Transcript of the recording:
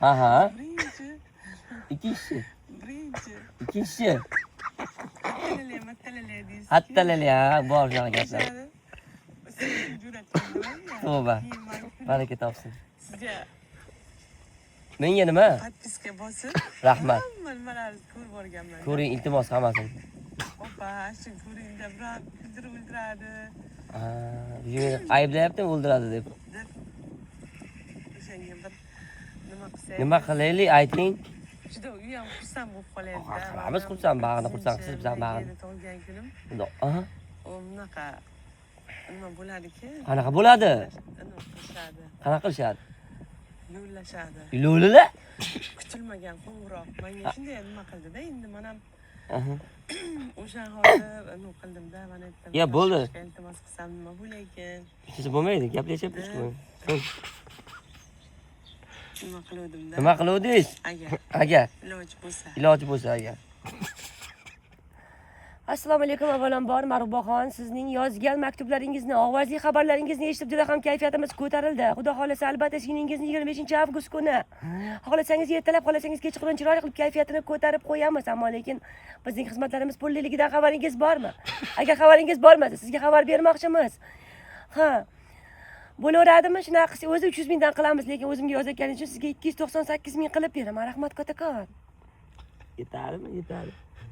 Aha. Birinchi. Ikkinchisi. Birinchi. Ikkinchisi. Mattalale deysiz. Hattalali ha, bor shunaqa gaplar. Tavba. Baraka topsin. Sizga Menga nima? podpiska bosib. Rahmat. Nimalarni ko'rib borganman. Ko'ring iltimos hammasini. Opa, shu ko'ringda biroq kuldirib o'ldiradi. Ayblayaptimi o'ldiradi deb. O'shanga bir nima qilsak. Nima qilaylik, ayting. Juda u ham xursand bo'lib qolyapti. Hammamiz xursand, bag'rini xursand qilsiz bizam bag'rini. Tug'ilgan kunim. Aha. U bunaqa nima bo'ladiki? Qanaqa bo'ladi? Nima qilishadi? Qanaqa qilishadi? Yo'llashadi. Lo'lila? Kutilmagan qo'ng'iroq. Menga shunday nima qildi-da, endi men ham Aha. o'sha hozir nima qildim-da, mana aytdim. Ya bo'ldi. Iltimos qilsam nima bo'laykin? Hech bo'lmaydi, gaplashyapmiz-ku. Nima qiluvdim-da? Nima qiluvdingiz? Agar iloji bo'lsa agar. Assalomu alaykum avvalambor Marubboxon, sizning yozgan maktublaringizni, ovozli xabarlaringizni eshitib juda ham kayfiyatimiz ko'tarildi. Xudo xolasa albatta singlingizni 25-avgust kuni xohlasangiz ertalab, xohlasangiz kechqurun chiroyli qilib kayfiyatini ko'tarib qo'yamiz, ammo lekin bizning xizmatlarimiz pulliligidan xabaringiz bormi? Agar xabaringiz bo'lmasa, sizga xabar bermoqchimiz. Ha. Bo'laveradimi? Shunaqa qilsa o'zi 300 mingdan qilamiz, lekin o'zimga yozayotganingiz uchun sizga 298 ming qilib beraman. Rahmat kattakon. Yetadimi? Yetadi.